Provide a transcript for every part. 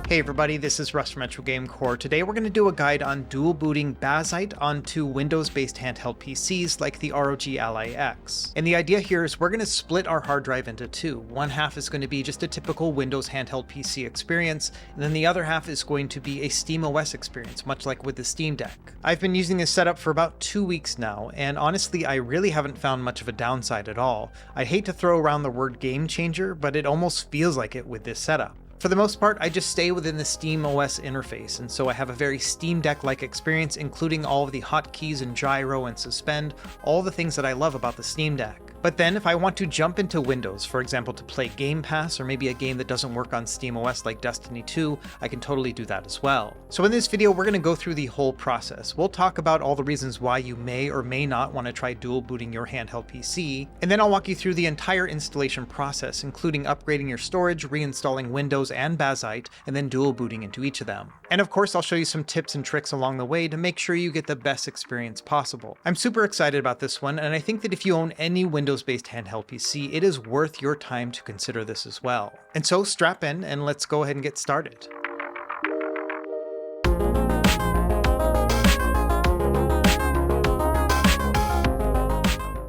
Hey everybody, this is Russ from Retro Game Core. Today we're going to do a guide on dual booting Bazzite onto Windows-based handheld PCs like the ROG Ally X. And the idea here is we're going to split our hard drive into two. One half is going to be just a typical Windows handheld PC experience, and then the other half is going to be a SteamOS experience, much like with the Steam Deck. I've been using this setup for about 2 weeks now, and honestly I really haven't found much of a downside at all. I hate to throw around the word game changer, but it almost feels like it with this setup. For the most part, I just stay within the SteamOS interface, and so I have a very Steam Deck-like experience, including all of the hotkeys and gyro and suspend, all the things that I love about the Steam Deck. But then if I want to jump into Windows, for example to play Game Pass or maybe a game that doesn't work on SteamOS like Destiny 2, I can totally do that as well. So in this video we're going to go through the whole process. We'll talk about all the reasons why you may or may not want to try dual booting your handheld PC, and then I'll walk you through the entire installation process, including upgrading your storage, reinstalling Windows and Bazzite, and then dual booting into each of them. And of course I'll show you some tips and tricks along the way to make sure you get the best experience possible. I'm super excited about this one, and I think that if you own any Windows-based handheld PC, it is worth your time to consider this as well. And so strap in and let's go ahead and get started.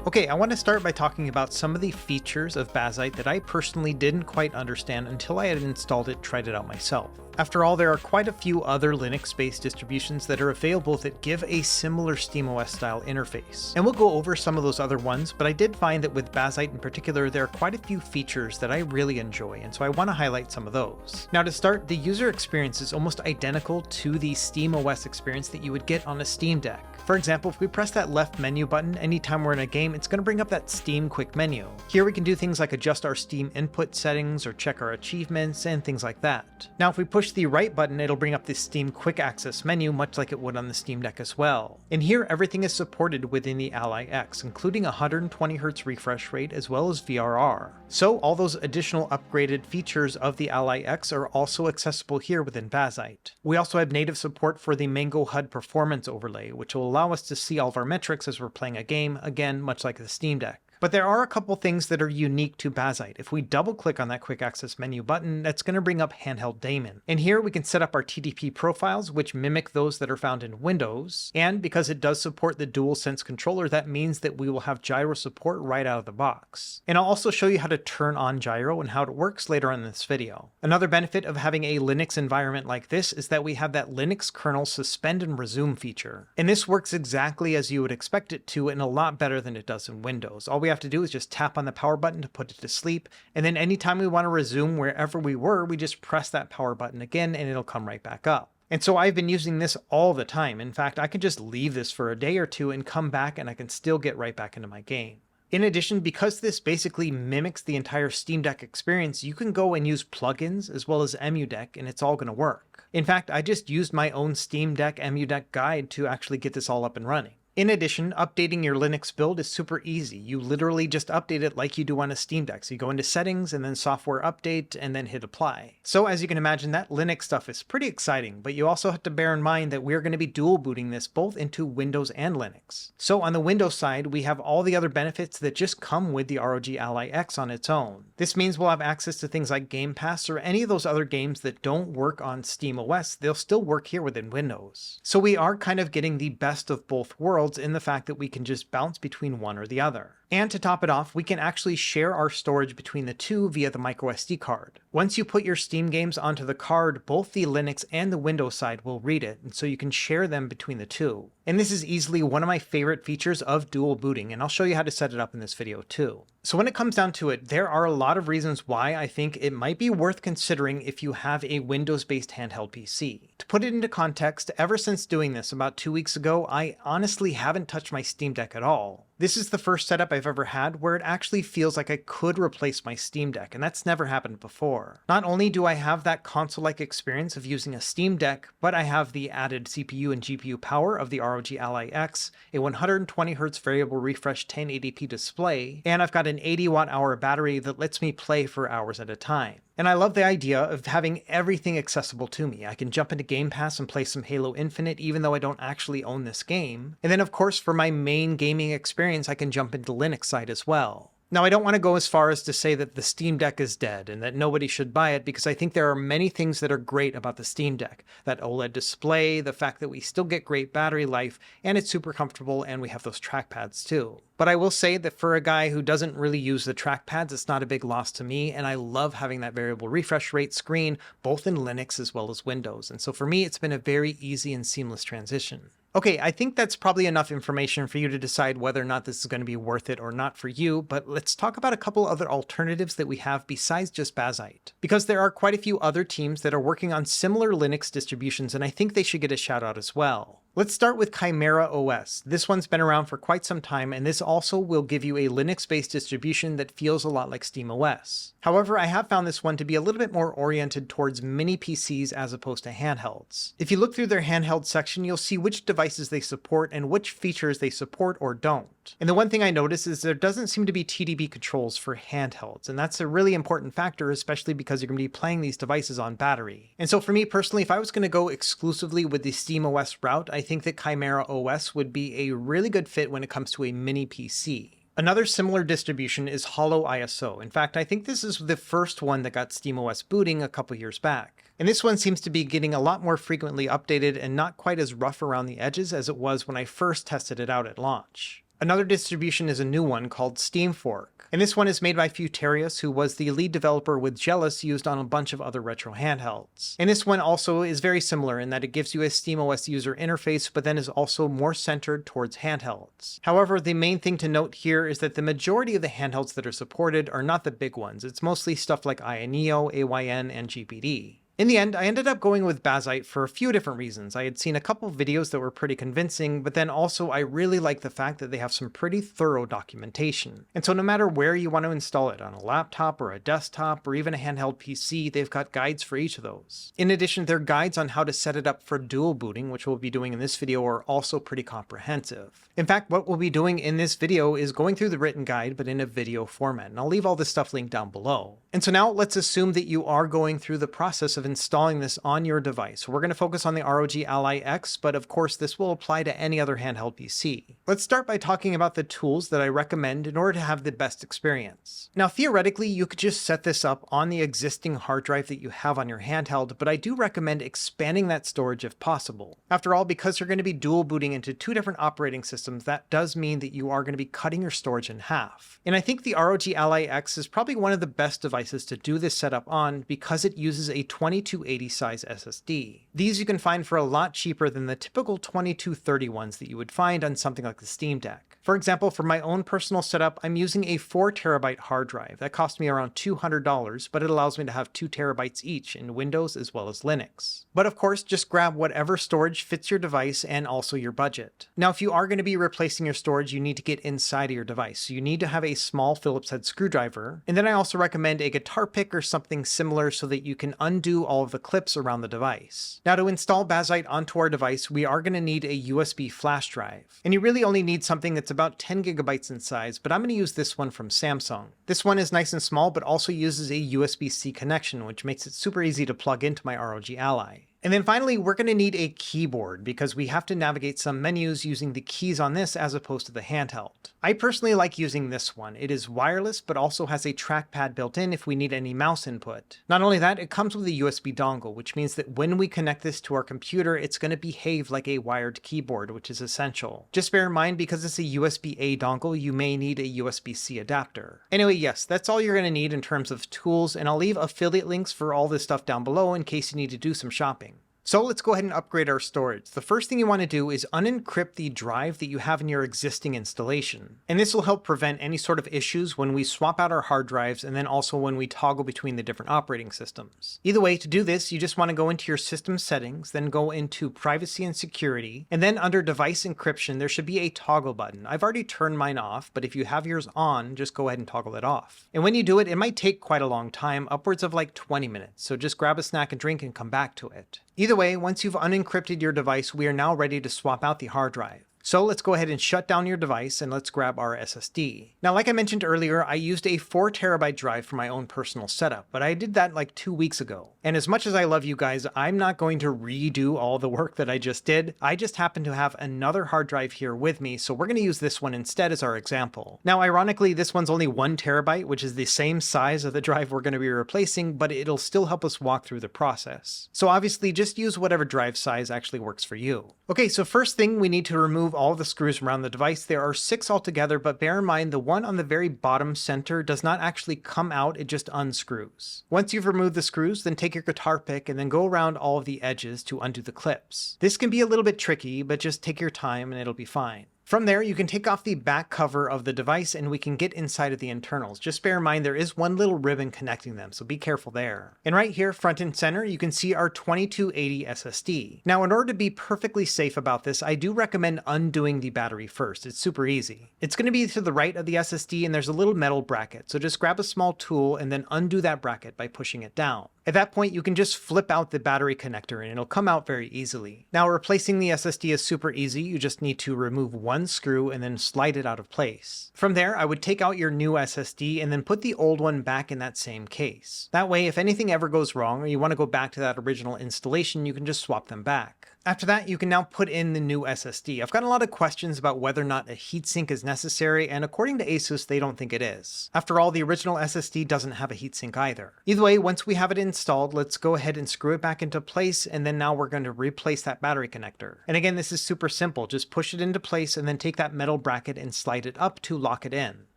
Okay, I want to start by talking about some of the features of Bazzite that I personally didn't quite understand until I had installed it, tried it out myself. After all, there are quite a few other Linux-based distributions that are available that give a similar SteamOS style interface. And we'll go over some of those other ones, but I did find that with Bazzite in particular, there are quite a few features that I really enjoy, and so I want to highlight some of those. Now to start, the user experience is almost identical to the SteamOS experience that you would get on a Steam Deck. For example, if we press that left menu button anytime we're in a game, it's going to bring up that Steam quick menu. Here we can do things like adjust our Steam input settings or check our achievements and things like that. Now if we push the right button, it'll bring up the Steam quick access menu, much like it would on the Steam Deck as well. And here everything is supported within the Ally X, including 120Hz refresh rate as well as VRR. So all those additional upgraded features of the Ally X are also accessible here within Bazzite. We also have native support for the Mango HUD performance overlay, which will allow us to see all of our metrics as we're playing a game, again much like the Steam Deck. But there are a couple things that are unique to Bazzite. If we double click on that quick access menu button, that's going to bring up Handheld daemon. And here we can set up our TDP profiles, which mimic those that are found in Windows. And because it does support the DualSense controller, that means that we will have gyro support right out of the box. And I'll also show you how to turn on gyro and how it works later on in this video. Another benefit of having a Linux environment like this is that we have that Linux kernel suspend and resume feature. And this works exactly as you would expect it to, and a lot better than it does in Windows. All we have to do is just tap on the power button to put it to sleep, and then anytime we want to resume wherever we were, we just press that power button again and it'll come right back up. And so I've been using this all the time. In fact, I can just leave this for a day or two and come back and I can still get right back into my game. In addition, because this basically mimics the entire Steam Deck experience, you can go and use plugins as well as EmuDeck and it's all going to work. In fact, I just used my own Steam Deck EmuDeck guide to actually get this all up and running. In addition, updating your Linux build is super easy. You literally just update it like you do on a Steam Deck. So you go into settings and then software update and then hit apply. So as you can imagine, that Linux stuff is pretty exciting, but you also have to bear in mind that we're going to be dual booting this both into Windows and Linux. So on the Windows side, we have all the other benefits that just come with the ROG Ally X on its own. This means we'll have access to things like Game Pass or any of those other games that don't work on SteamOS. They'll still work here within Windows. So we are kind of getting the best of both worlds in the fact that we can just bounce between one or the other. And to top it off, we can actually share our storage between the two via the microSD card. Once you put your Steam games onto the card, both the Linux and the Windows side will read it, and so you can share them between the two. And this is easily one of my favorite features of dual booting, and I'll show you how to set it up in this video too. So when it comes down to it, there are a lot of reasons why I think it might be worth considering if you have a Windows-based handheld PC. To put it into context, ever since doing this about 2 weeks ago, I honestly haven't touched my Steam Deck at all. This is the first setup I've ever had where it actually feels like I could replace my Steam Deck, and that's never happened before. Not only do I have that console-like experience of using a Steam Deck, but I have the added CPU and GPU power of the ROG Ally X, a 120Hz variable refresh 1080p display, and I've got an 80 watt-hour battery that lets me play for hours at a time. And I love the idea of having everything accessible to me. I can jump into Game Pass and play some Halo Infinite even though I don't actually own this game. And then of course for my main gaming experience I can jump into Linux side as well. Now, I don't want to go as far as to say that the Steam Deck is dead and that nobody should buy it, because I think there are many things that are great about the Steam Deck. That OLED display, the fact that we still get great battery life, and it's super comfortable, and we have those trackpads too. But I will say that for a guy who doesn't really use the trackpads, it's not a big loss to me, and I love having that variable refresh rate screen, both in Linux as well as Windows. And so for me, it's been a very easy and seamless transition. Okay, I think that's probably enough information for you to decide whether or not this is going to be worth it or not for you, but let's talk about a couple other alternatives that we have besides just Bazzite. Because there are quite a few other teams that are working on similar Linux distributions, and I think they should get a shout out as well. Let's start with Chimera OS. This one's been around for quite some time, and this also will give you a Linux-based distribution that feels a lot like SteamOS. However, I have found this one to be a little bit more oriented towards mini PCs as opposed to handhelds. If you look through their handheld section, you'll see which devices they support and which features they support or don't. And the one thing I noticed is there doesn't seem to be TDP controls for handhelds, and that's a really important factor, especially because you're going to be playing these devices on battery. And so for me personally, if I was going to go exclusively with the SteamOS route, I think that Chimera OS would be a really good fit when it comes to a mini PC. Another similar distribution is Hollow ISO. In fact, I think this is the first one that got SteamOS booting a couple years back. And this one seems to be getting a lot more frequently updated and not quite as rough around the edges as it was when I first tested it out at launch. Another distribution is a new one called SteamFork, and this one is made by Futarius, who was the lead developer with Jealous used on a bunch of other retro handhelds. And this one also is very similar in that it gives you a SteamOS user interface, but then is also more centered towards handhelds. However, the main thing to note here is that the majority of the handhelds that are supported are not the big ones. It's mostly stuff like INEO, AYN, and GPD. In the end, I ended up going with Bazzite for a few different reasons. I had seen a couple videos that were pretty convincing, but then also I really like the fact that they have some pretty thorough documentation. And so no matter where you want to install it, on a laptop or a desktop or even a handheld PC, they've got guides for each of those. In addition, their guides on how to set it up for dual booting, which we'll be doing in this video, are also pretty comprehensive. In fact, what we'll be doing in this video is going through the written guide, but in a video format, and I'll leave all this stuff linked down below. And so now let's assume that you are going through the process of installing this on your device. We're going to focus on the ROG Ally X, but of course this will apply to any other handheld PC. Let's start by talking about the tools that I recommend in order to have the best experience. Now theoretically, you could just set this up on the existing hard drive that you have on your handheld, but I do recommend expanding that storage if possible. After all, because you're going to be dual booting into two different operating systems, that does mean that you are going to be cutting your storage in half. And I think the ROG Ally X is probably one of the best devices to do this setup on because it uses a 2280 size SSD. These you can find for a lot cheaper than the typical 2230 ones that you would find on something like the Steam Deck. For example, for my own personal setup, I'm using a 4TB hard drive. That cost me around $200, but it allows me to have 2 TB each in Windows as well as Linux. But of course, just grab whatever storage fits your device and also your budget. Now, if you are going to be replacing your storage, you need to get inside of your device. So you need to have a small Phillips head screwdriver. And then I also recommend a guitar pick or something similar so that you can undo all of the clips around the device. Now, to install Bazzite onto our device, we are going to need a USB flash drive. And you really only need something that's about 10 gigabytes in size, but I'm going to use this one from Samsung. This one is nice and small, but also uses a USB-C connection, which makes it super easy to plug into my ROG Ally. And then finally, we're going to need a keyboard because we have to navigate some menus using the keys on this as opposed to the handheld. I personally like using this one. It is wireless, but also has a trackpad built in if we need any mouse input. Not only that, it comes with a USB dongle, which means that when we connect this to our computer, it's going to behave like a wired keyboard, which is essential. Just bear in mind, because it's a USB-A dongle, you may need a USB-C adapter. Anyway, yes, that's all you're going to need in terms of tools, and I'll leave affiliate links for all this stuff down below in case you need to do some shopping. So let's go ahead and upgrade our storage. The first thing you want to do is unencrypt the drive that you have in your existing installation. And this will help prevent any sort of issues when we swap out our hard drives and then also when we toggle between the different operating systems. Either way, to do this, you just want to go into your system settings, then go into privacy and security, and then under device encryption, there should be a toggle button. I've already turned mine off, but if you have yours on, just go ahead and toggle it off. And when you do it, it might take quite a long time, upwards of like 20 minutes. So just grab a snack and drink and come back to it. Either way, once you've unencrypted your device, we are now ready to swap out the hard drive. So let's go ahead and shut down your device and let's grab our SSD. Now, like I mentioned earlier, I used a 4TB drive for my own personal setup, but I did that like 2 weeks ago. And as much as I love you guys, I'm not going to redo all the work that I just did. I just happen to have another hard drive here with me, so we're going to use this one instead as our example. Now, ironically, this one's only 1TB, which is the same size of the drive we're going to be replacing, but it'll still help us walk through the process. So obviously, just use whatever drive size actually works for you. Okay, so first thing, we need to remove all the screws around the device. There are 6 altogether, but bear in mind the one on the very bottom center does not actually come out, it just unscrews. Once you've removed the screws, then take your guitar pick and then go around all of the edges to undo the clips. This can be a little bit tricky, but just take your time and it'll be fine. From there, you can take off the back cover of the device and we can get inside of the internals. Just bear in mind there is one little ribbon connecting them, so be careful there. And right here, front and center, you can see our 2280 SSD. Now, in order to be perfectly safe about this, I do recommend undoing the battery first. It's super easy. It's going to be to the right of the SSD and there's a little metal bracket, so just grab a small tool and then undo that bracket by pushing it down. At that point, you can just flip out the battery connector and it'll come out very easily. Now, replacing the SSD is super easy. You just need to remove one screw and then slide it out of place. From there, I would take out your new SSD and then put the old one back in that same case. That way, if anything ever goes wrong or you want to go back to that original installation, you can just swap them back. After that, you can now put in the new SSD. I've gotten a lot of questions about whether or not a heatsink is necessary, and according to ASUS, they don't think it is. After all, the original SSD doesn't have a heatsink either. Either way, once we have it installed, let's go ahead and screw it back into place, and then now we're going to replace that battery connector. And again, this is super simple. Just push it into place and then take that metal bracket and slide it up to lock it in.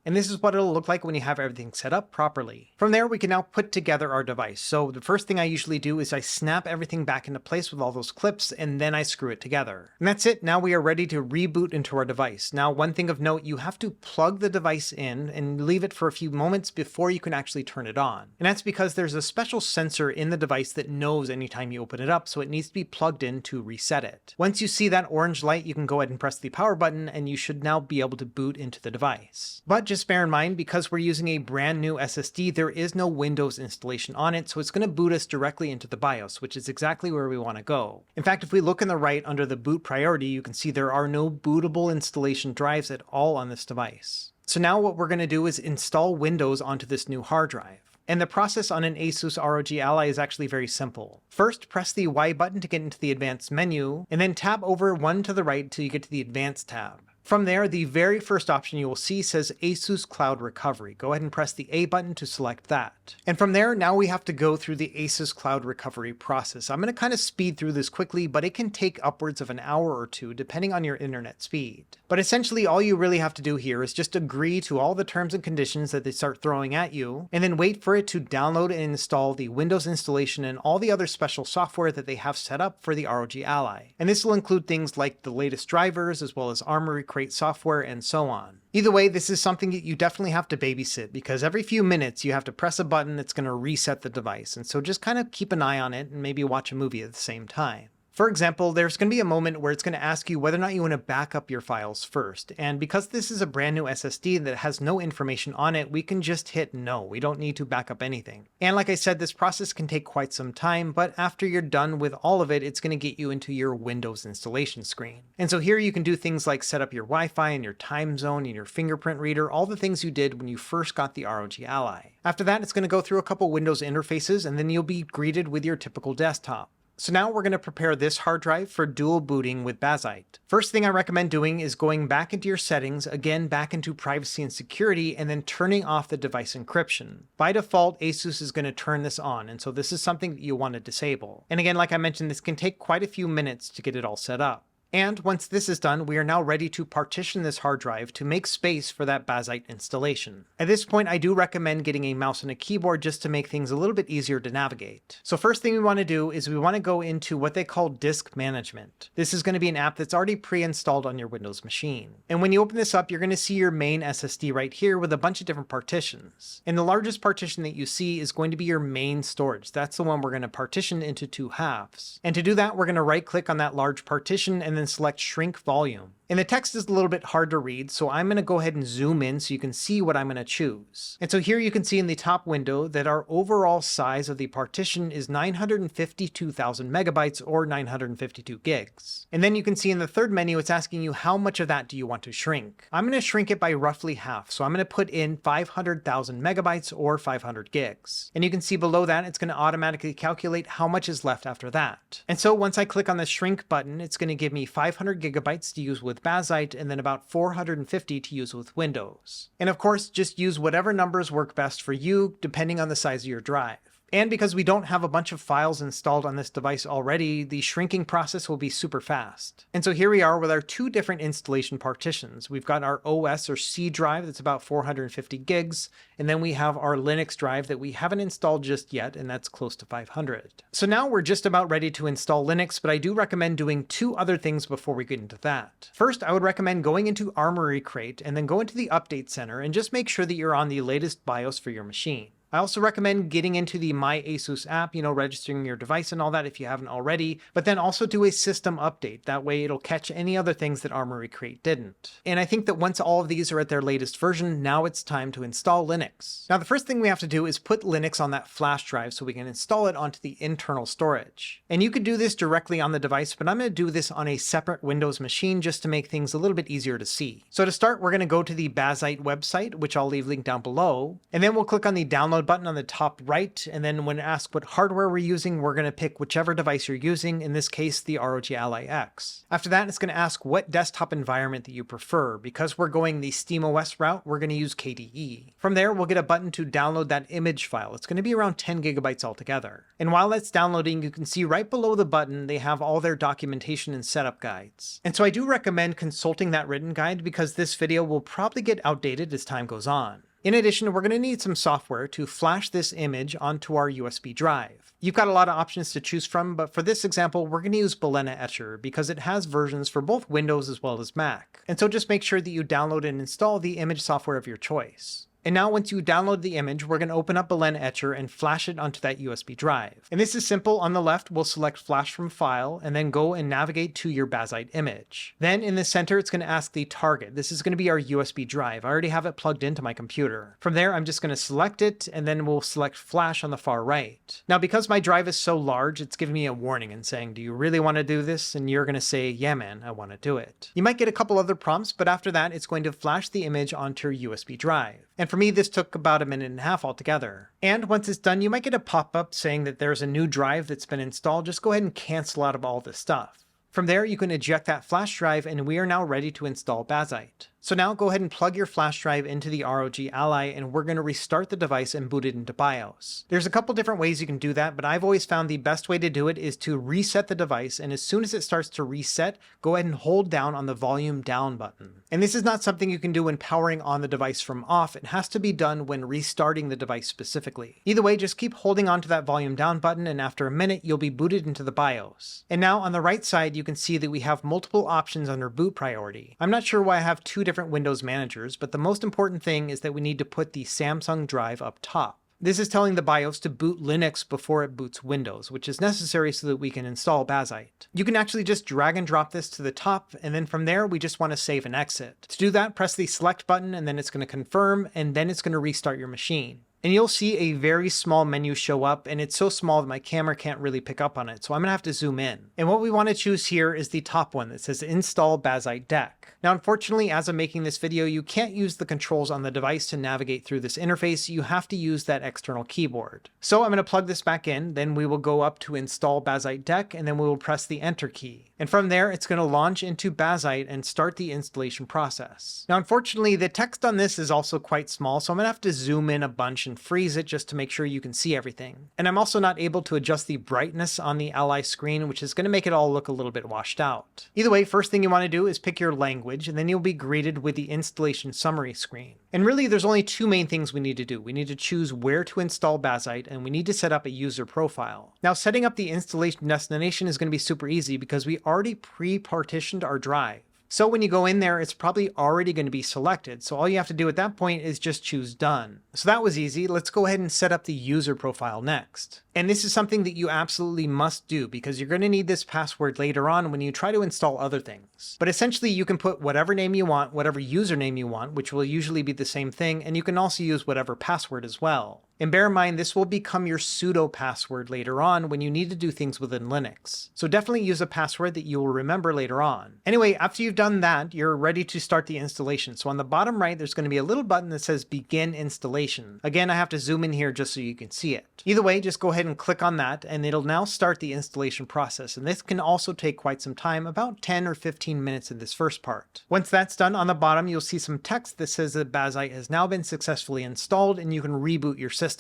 And this is what it'll look like when you have everything set up properly. From there, we can now put together our device. So the first thing I usually do is I snap everything back into place with all those clips, and then I screw it together. And that's it. Now we are ready to reboot into our device. Now, one thing of note, you have to plug the device in and leave it for a few moments before you can actually turn it on. And that's because there's a special sensor in the device that knows anytime you open it up, so it needs to be plugged in to reset it. Once you see that orange light, you can go ahead and press the power button, and you should now be able to boot into the device. But just bear in mind, because we're using a brand new SSD, there is no Windows installation on it, so it's going to boot us directly into the BIOS, which is exactly where we want to go. In fact, if we look on the right under the boot priority, you can see there are no bootable installation drives at all on this device. So now what we're going to do is install Windows onto this new hard drive. And the process on an ASUS ROG Ally is actually very simple. First, press the Y button to get into the advanced menu, and then tab over one to the right until you get to the advanced tab. From there, the very first option you will see says ASUS Cloud Recovery. Go ahead and press the A button to select that. And from there, now we have to go through the ASUS Cloud Recovery process. I'm going to kind of speed through this quickly, but it can take upwards of an hour or two, depending on your internet speed. But essentially, all you really have to do here is just agree to all the terms and conditions that they start throwing at you, and then wait for it to download and install the Windows installation and all the other special software that they have set up for the ROG Ally. And this will include things like the latest drivers, as well as Armory Crate software, and so on. Either way, this is something that you definitely have to babysit, because every few minutes you have to press a button that's going to reset the device, and so just kind of keep an eye on it and maybe watch a movie at the same time. For example, there's going to be a moment where it's going to ask you whether or not you want to back up your files first, and because this is a brand new SSD that has no information on it, we can just hit no. We don't need to back up anything. And like I said, this process can take quite some time, but after you're done with all of it, it's going to get you into your Windows installation screen. And so here you can do things like set up your Wi-Fi and your time zone and your fingerprint reader, all the things you did when you first got the ROG Ally. After that, it's going to go through a couple Windows interfaces, and then you'll be greeted with your typical desktop. So now we're going to prepare this hard drive for dual booting with Bazzite. First thing I recommend doing is going back into your settings, again back into privacy and security, and then turning off the device encryption. By default, ASUS is going to turn this on, and so this is something that you want to disable. And again, like I mentioned, this can take quite a few minutes to get it all set up. And once this is done, we are now ready to partition this hard drive to make space for that Bazzite installation. At this point, I do recommend getting a mouse and a keyboard just to make things a little bit easier to navigate. So first thing we want to do is we want to go into what they call disk management. This is going to be an app that's already pre-installed on your Windows machine. And when you open this up, you're going to see your main SSD right here with a bunch of different partitions. And the largest partition that you see is going to be your main storage. That's the one we're going to partition into two halves. And to do that, we're going to right click on that large partition and then select shrink volume. And the text is a little bit hard to read, so I'm going to go ahead and zoom in so you can see what I'm going to choose. And so here you can see in the top window that our overall size of the partition is 952,000 megabytes or 952 gigs. And then you can see in the third menu, it's asking you how much of that do you want to shrink. I'm going to shrink it by roughly half. So I'm going to put in 500,000 megabytes or 500 gigs. And you can see below that, it's going to automatically calculate how much is left after that. And so once I click on the shrink button, it's going to give me 500 gigabytes to use with Bazzite and then about 450 to use with Windows. And of course, just use whatever numbers work best for you, depending on the size of your drive. And because we don't have a bunch of files installed on this device already, the shrinking process will be super fast. And so here we are with our two different installation partitions. We've got our OS or C drive that's about 450 gigs, and then we have our Linux drive that we haven't installed just yet, and that's close to 500. So now we're just about ready to install Linux, but I do recommend doing two other things before we get into that. First, I would recommend going into Armoury Crate and then go into the Update Center and just make sure that you're on the latest BIOS for your machine. I also recommend getting into the My ASUS app, registering your device and all that if you haven't already, but then also do a system update. That way it'll catch any other things that Armoury Crate didn't. And I think that once all of these are at their latest version, now it's time to install Linux. Now the first thing we have to do is put Linux on that flash drive so we can install it onto the internal storage. And you could do this directly on the device, but I'm going to do this on a separate Windows machine just to make things a little bit easier to see. So to start, we're going to go to the Bazzite website, which I'll leave linked down below, and then we'll click on the download button on the top right, and then when asked what hardware we're using, we're going to pick whichever device you're using, in this case the ROG Ally X. After that, it's going to ask what desktop environment that you prefer. Because we're going the SteamOS route, we're going to use KDE. From there, we'll get a button to download that image file. It's going to be around 10 gigabytes altogether. And while that's downloading, you can see right below the button, they have all their documentation and setup guides. And so I do recommend consulting that written guide because this video will probably get outdated as time goes on. In addition, we're going to need some software to flash this image onto our USB drive. You've got a lot of options to choose from, but for this example, we're going to use Balena Etcher because it has versions for both Windows as well as Mac. And so just make sure that you download and install the image software of your choice. And now once you download the image, we're going to open up Balena Etcher and flash it onto that USB drive. And this is simple. On the left, we'll select Flash from File and then go and navigate to your Bazzite image. Then in the center, it's going to ask the target. This is going to be our USB drive. I already have it plugged into my computer. From there, I'm just going to select it and then we'll select Flash on the far right. Now, because my drive is so large, it's giving me a warning and saying, do you really want to do this? And you're going to say, yeah, man, I want to do it. You might get a couple other prompts, but after that, it's going to flash the image onto your USB drive. And for me, this took about 1.5 minutes altogether. And once it's done, you might get a pop-up saying that there's a new drive that's been installed. Just go ahead and cancel out of all this stuff. From there, you can eject that flash drive and we are now ready to install Bazzite. So now go ahead and plug your flash drive into the ROG Ally and we're going to restart the device and boot it into BIOS. There's a couple different ways you can do that, but I've always found the best way to do it is to reset the device, and as soon as it starts to reset, go ahead and hold down on the volume down button. And this is not something you can do when powering on the device from off. It has to be done when restarting the device specifically. Either way, just keep holding on to that volume down button and after a minute, you'll be booted into the BIOS. And now on the right side, you can see that we have multiple options under boot priority. I'm not sure why I have two different Windows managers, but the most important thing is that we need to put the Samsung drive up top. This is telling the BIOS to boot Linux before it boots Windows, which is necessary so that we can install Bazzite. You can actually just drag and drop this to the top, and then from there, we just want to save and exit. To do that, press the select button, and then it's going to confirm, and then it's going to restart your machine. And you'll see a very small menu show up, and it's so small that my camera can't really pick up on it, so I'm gonna have to zoom in. And what we want to choose here is the top one that says Install Bazzite Deck. Now, unfortunately, as I'm making this video, you can't use the controls on the device to navigate through this interface. You have to use that external keyboard. So I'm gonna plug this back in, then we will go up to Install Bazzite Deck, and then we will press the Enter key. And from there, it's gonna launch into Bazzite and start the installation process. Now, unfortunately, the text on this is also quite small, so I'm gonna have to zoom in a bunch and freeze it just to make sure you can see everything. And I'm also not able to adjust the brightness on the Ally screen, which is going to make it all look a little bit washed out. Either way, first thing you want to do is pick your language, and then you'll be greeted with the installation summary screen. And really, there's only two main things we need to do. We need to choose where to install Bazzite, and we need to set up a user profile. Now, setting up the installation destination is going to be super easy because we already pre-partitioned our drive. So when you go in there, it's probably already going to be selected. So all you have to do at that point is just choose done. So that was easy. Let's go ahead and set up the user profile next. And this is something that you absolutely must do because you're going to need this password later on when you try to install other things. But essentially you can put whatever name you want, whatever username you want, which will usually be the same thing, and you can also use whatever password as well. And bear in mind, this will become your sudo password later on when you need to do things within Linux. So definitely use a password that you will remember later on. Anyway, after you've done that, you're ready to start the installation. So on the bottom right, there's going to be a little button that says Begin Installation. Again, I have to zoom in here just so you can see it. Either way, just go ahead and click on that, and it'll now start the installation process. And this can also take quite some time, about 10 or 15 minutes in this first part. Once that's done, on the bottom, you'll see some text that says that Bazzite has now been successfully installed and you can reboot your system.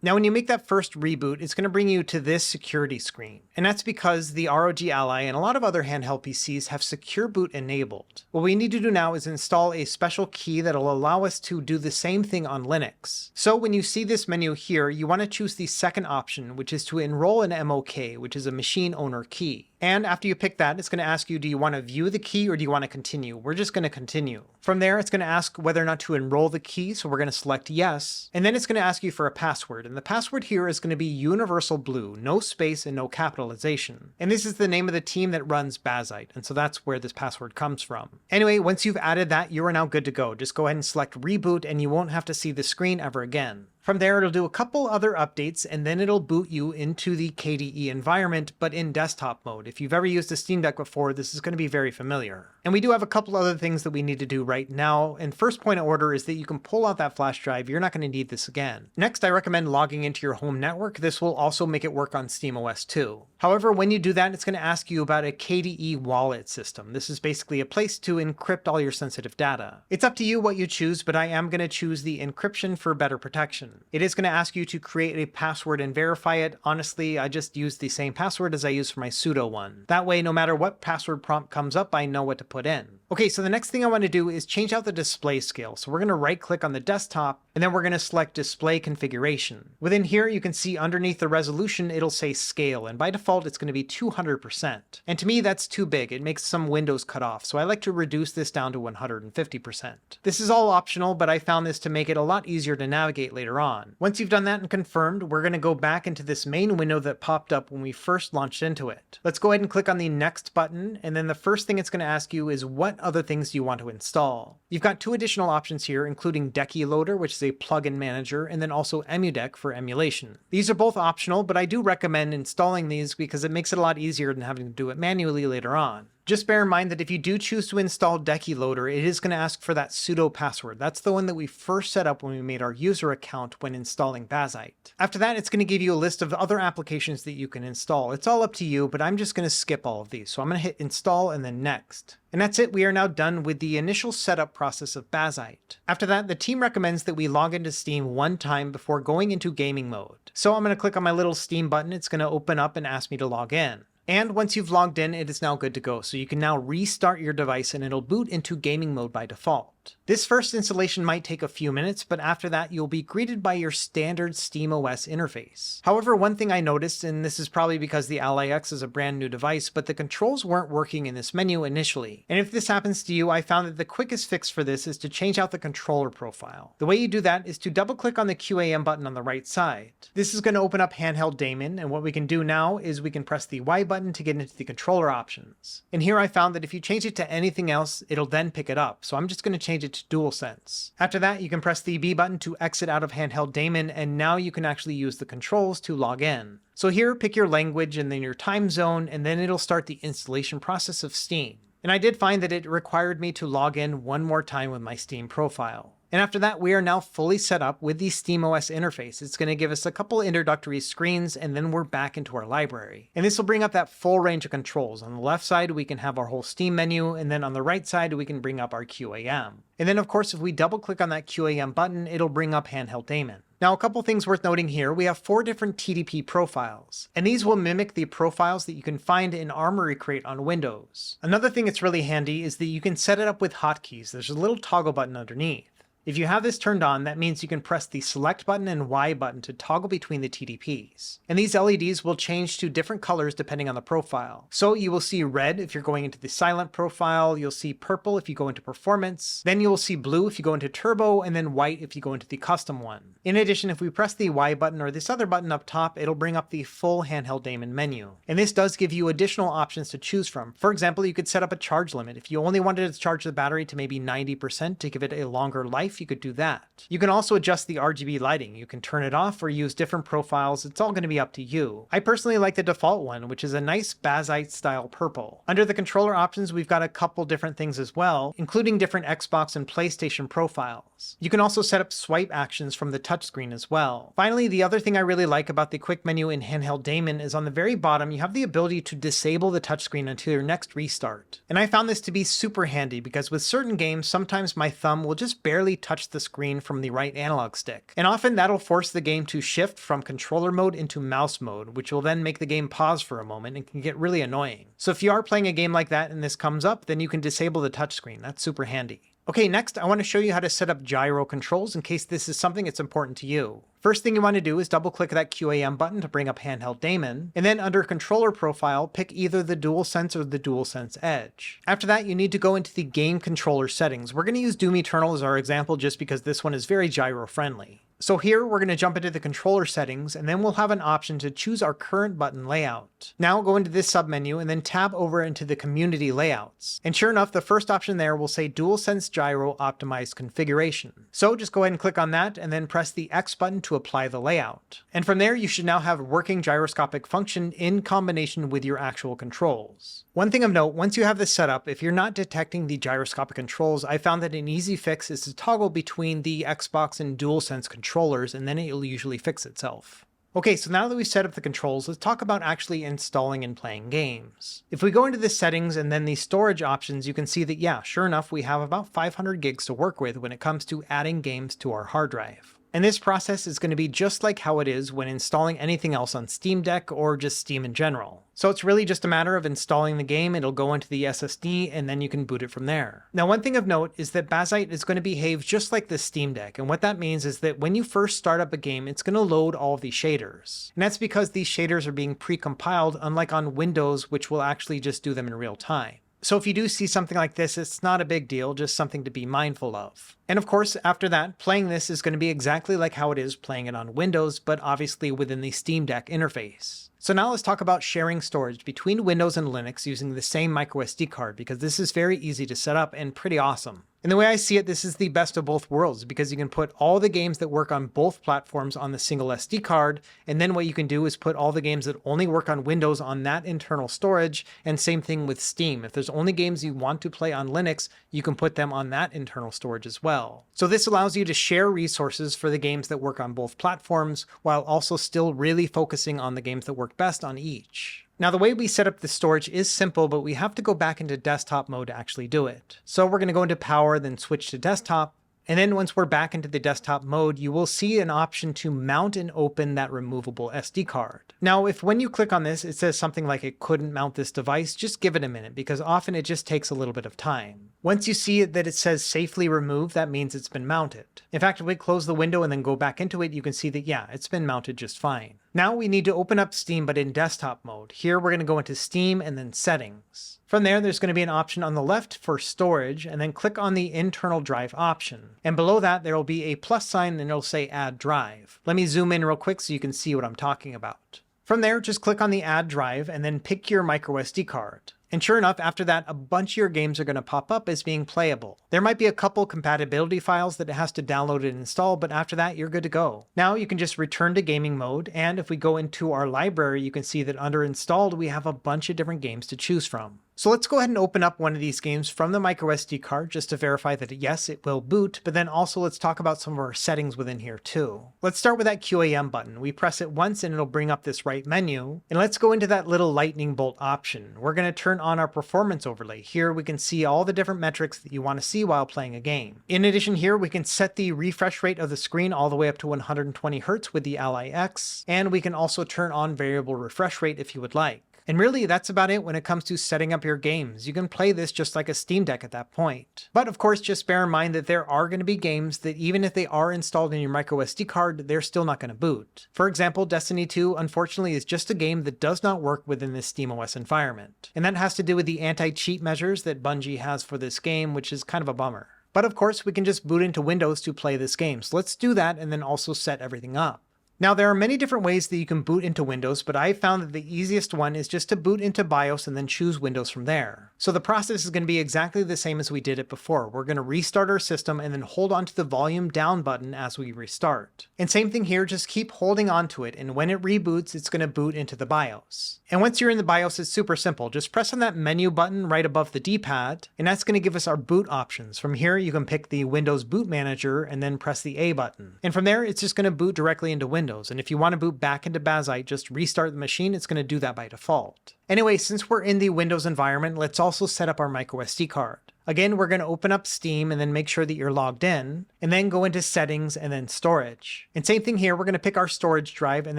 Now, when you make that first reboot, it's going to bring you to this security screen. And that's because the ROG Ally and a lot of other handheld PCs have secure boot enabled. What we need to do now is install a special key that'll allow us to do the same thing on Linux. So when you see this menu here, you want to choose the second option, which is to enroll an MOK, which is a machine owner key. And after you pick that, it's going to ask you, do you want to view the key or do you want to continue? We're just going to continue. From there, it's going to ask whether or not to enroll the key, so we're going to select yes. And then it's going to ask you for a password. And the password here is going to be Universal Blue, no space and no capitalization. And this is the name of the team that runs Bazzite, and so that's where this password comes from. Anyway, once you've added that, you are now good to go. Just go ahead and select reboot and you won't have to see the screen ever again. From there, it'll do a couple other updates, and then it'll boot you into the KDE environment, but in desktop mode. If you've ever used a Steam Deck before, this is going to be very familiar. And we do have a couple other things that we need to do right now, and first point of order is that you can pull out that flash drive. You're not going to need this again. Next, I recommend logging into your home network. This will also make it work on SteamOS too. However, when you do that, it's going to ask you about a KDE wallet system. This is basically a place to encrypt all your sensitive data. It's up to you what you choose, but I am going to choose the encryption for better protection. It is going to ask you to create a password and verify it. Honestly, I just use the same password as I use for my sudo one. That way, no matter what password prompt comes up, I know what to put in. Okay, so the next thing I want to do is change out the display scale. So we're going to right click on the desktop and then we're going to select display configuration. Within here, you can see underneath the resolution, it'll say scale, and by default, it's going to be 200%. And to me, that's too big. It makes some windows cut off. So I like to reduce this down to 150%. This is all optional, but I found this to make it a lot easier to navigate later on. Once you've done that and confirmed, we're going to go back into this main window that popped up when we first launched into it. Let's go ahead and click on the next button, and then the first thing it's going to ask you is what other things do you want to install. You've got two additional options here, including Decky Loader, which is a plugin manager, and then also EmuDeck for emulation. These are both optional, but I do recommend installing these because it makes it a lot easier than having to do it manually later on. Just bear in mind that if you do choose to install Decky Loader, it is going to ask for that sudo password. That's the one that we first set up when we made our user account when installing Bazzite. After that, it's going to give you a list of other applications that you can install. It's all up to you, but I'm just going to skip all of these. So I'm going to hit install and then next. And that's it. We are now done with the initial setup process of Bazzite. After that, the team recommends that we log into Steam one time before going into gaming mode. So I'm going to click on my little Steam button. It's going to open up and ask me to log in. And once you've logged in, it is now good to go. So you can now restart your device and it'll boot into gaming mode by default. This first installation might take a few minutes, but after that, you'll be greeted by your standard SteamOS interface. However, one thing I noticed, and this is probably because the Ally X is a brand new device, but the controls weren't working in this menu initially. And if this happens to you, I found that the quickest fix for this is to change out the controller profile. The way you do that is to double click on the QAM button on the right side. This is going to open up Handheld Daemon, and what we can do now is we can press the Y button to get into the controller options. And here I found that if you change it to anything else, it'll then pick it up. So I'm just going to change it to DualSense. After that, you can press the B button to exit out of Handheld Daemon, and now you can actually use the controls to log in. So here, pick your language and then your time zone, and then it'll start the installation process of Steam. And I did find that it required me to log in one more time with my Steam profile. And after that, we are now fully set up with the SteamOS interface. It's going to give us a couple introductory screens, and then we're back into our library. And this will bring up that full range of controls. On the left side, we can have our whole Steam menu, and then on the right side, we can bring up our QAM. And then, of course, if we double click on that QAM button, it'll bring up Handheld Daemon. Now, a couple things worth noting here. We have 4 different TDP profiles, and these will mimic the profiles that you can find in Armory Crate on Windows. Another thing that's really handy is that you can set it up with hotkeys. There's a little toggle button underneath. If you have this turned on, that means you can press the select button and Y button to toggle between the TDPs. And these LEDs will change to different colors depending on the profile. So you will see red if you're going into the silent profile, you'll see purple if you go into performance, then you will see blue if you go into turbo, and then white if you go into the custom one. In addition, if we press the Y button or this other button up top, it'll bring up the full Handheld daemon menu. And this does give you additional options to choose from. For example, you could set up a charge limit. If you only wanted to charge the battery to maybe 90% to give it a longer life, you could do that. You can also adjust the RGB lighting. You can turn it off or use different profiles. It's all going to be up to you. I personally like the default one, which is a nice Bazzite style purple. Under the controller options, we've got a couple different things as well, including different Xbox and PlayStation profiles. You can also set up swipe actions from the touchscreen as well. Finally, the other thing I really like about the quick menu in Handheld Daemon is on the very bottom, you have the ability to disable the touchscreen until your next restart. And I found this to be super handy because with certain games, sometimes my thumb will just barely touch the screen from the right analog stick. And often that'll force the game to shift from controller mode into mouse mode, which will then make the game pause for a moment and can get really annoying. So if you are playing a game like that and this comes up, then you can disable the touchscreen. That's super handy. Okay, next I want to show you how to set up gyro controls in case this is something that's important to you. First thing you want to do is double click that QAM button to bring up Handheld Daemon, and then under controller profile, pick either the DualSense or the DualSense Edge. After that, you need to go into the game controller settings. We're going to use Doom Eternal as our example just because this one is very gyro friendly. So here we're going to jump into the controller settings, and then we'll have an option to choose our current button layout. Now go into this submenu and then tab over into the community layouts. And sure enough, the first option there will say DualSense Gyro Optimized Configuration. So just go ahead and click on that and then press the X button to apply the layout. And from there, you should now have working gyroscopic function in combination with your actual controls. One thing of note, once you have this set up, if you're not detecting the gyroscopic controls, I found that an easy fix is to toggle between the Xbox and DualSense controllers, and then it'll usually fix itself. Okay, so now that we've set up the controls, let's talk about actually installing and playing games. If we go into the settings and then the storage options, you can see that, yeah, sure enough, we have about 500 gigs to work with when it comes to adding games to our hard drive. And this process is going to be just like how it is when installing anything else on Steam Deck or just Steam in general. So it's really just a matter of installing the game, it'll go into the SSD, and then you can boot it from there. Now, one thing of note is that Bazzite is going to behave just like the Steam Deck, and what that means is that when you first start up a game, it's going to load all of the shaders. And that's because these shaders are being pre-compiled, unlike on Windows, which will actually just do them in real time. So if you do see something like this, it's not a big deal, just something to be mindful of. And of course, after that, playing this is going to be exactly like how it is playing it on Windows, but obviously within the Steam Deck interface. So now let's talk about sharing storage between Windows and Linux using the same microSD card, because this is very easy to set up and pretty awesome. And the way I see it, this is the best of both worlds because you can put all the games that work on both platforms on the single SD card, and then what you can do is put all the games that only work on Windows on that internal storage, and same thing with Steam. If there's only games you want to play on Linux, you can put them on that internal storage as well. So this allows you to share resources for the games that work on both platforms, while also still really focusing on the games that work best on each. Now, the way we set up the storage is simple, but we have to go back into desktop mode to actually do it. So we're going to go into power, then switch to desktop. And then once we're back into the desktop mode, you will see an option to mount and open that removable SD card. Now, if when you click on this, it says something like it couldn't mount this device, just give it a minute because often it just takes a little bit of time. Once you see that it says safely remove, that means it's been mounted. In fact, if we close the window and then go back into it, you can see that, yeah, it's been mounted just fine. Now we need to open up Steam, but in desktop mode. Here we're going to go into Steam and then settings. From there, there's going to be an option on the left for storage, and then click on the internal drive option. And below that, there will be a plus sign and it'll say add drive. Let me zoom in real quick so you can see what I'm talking about. From there, just click on the add drive and then pick your microSD card. And sure enough, after that, a bunch of your games are going to pop up as being playable. There might be a couple compatibility files that it has to download and install, but after that, you're good to go. Now you can just return to gaming mode, and if we go into our library, you can see that under installed, we have a bunch of different games to choose from. So let's go ahead and open up one of these games from the microSD card just to verify that yes, it will boot, but then also let's talk about some of our settings within here too. Let's start with that QAM button. We press it once and it'll bring up this right menu, and let's go into that little lightning bolt option. We're going to turn on our performance overlay. Here we can see all the different metrics that you want to see while playing a game. In addition, here we can set the refresh rate of the screen all the way up to 120 Hz with the Ally X, and we can also turn on variable refresh rate if you would like. And really, that's about it when it comes to setting up your games. You can play this just like a Steam Deck at that point. But of course, just bear in mind that there are going to be games that even if they are installed in your microSD card, they're still not going to boot. For example, Destiny 2 unfortunately is just a game that does not work within this SteamOS environment. And that has to do with the anti-cheat measures that Bungie has for this game, which is kind of a bummer. But of course, we can just boot into Windows to play this game. So let's do that and then also set everything up. Now, there are many different ways that you can boot into Windows, but I found that the easiest one is just to boot into BIOS and then choose Windows from there. So the process is going to be exactly the same as we did it before. We're going to restart our system and then hold on to the volume down button as we restart. And same thing here, just keep holding on to it, and when it reboots, it's going to boot into the BIOS. And once you're in the BIOS, it's super simple. Just press on that menu button right above the D-pad, and that's going to give us our boot options. From here, you can pick the Windows Boot Manager and then press the A button. And from there, it's just going to boot directly into Windows. And if you want to boot back into Bazzite, just restart the machine. It's going to do that by default. Anyway, since we're in the Windows environment, let's also set up our microSD card. Again, we're going to open up Steam and then make sure that you're logged in, and then go into Settings and then Storage. And same thing here, we're going to pick our storage drive and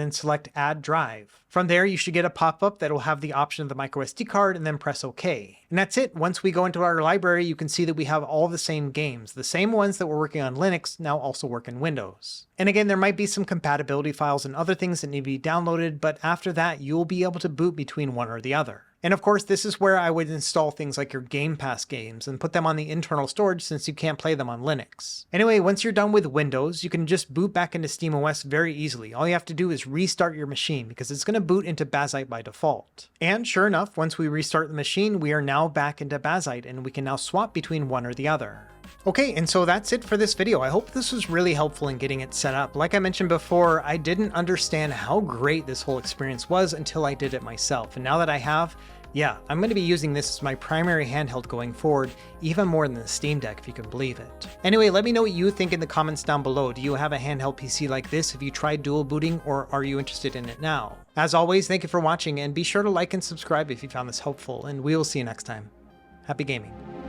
then select Add Drive. From there, you should get a pop-up that will have the option of the microSD card, and then press OK. And that's it. Once we go into our library, you can see that we have all the same games. The same ones that were working on Linux now also work in Windows. And again, there might be some compatibility files and other things that need to be downloaded, but after that, you'll be able to boot between one or the other. And of course, this is where I would install things like your Game Pass games and put them on the internal storage since you can't play them on Linux. Anyway, once you're done with Windows, you can just boot back into SteamOS very easily. All you have to do is restart your machine because it's going to boot into Bazzite by default. And sure enough, once we restart the machine, we are now back into Bazzite and we can now swap between one or the other. Okay, and so that's it for this video. I hope this was really helpful in getting it set up. Like I mentioned before, I didn't understand how great this whole experience was until I did it myself. And now that I have, yeah, I'm going to be using this as my primary handheld going forward, even more than the Steam Deck, if you can believe it. Anyway, let me know what you think in the comments down below. Do you have a handheld PC like this? Have you tried dual booting, or are you interested in it now? As always, thank you for watching, and be sure to like and subscribe if you found this helpful, and we will see you next time. Happy gaming.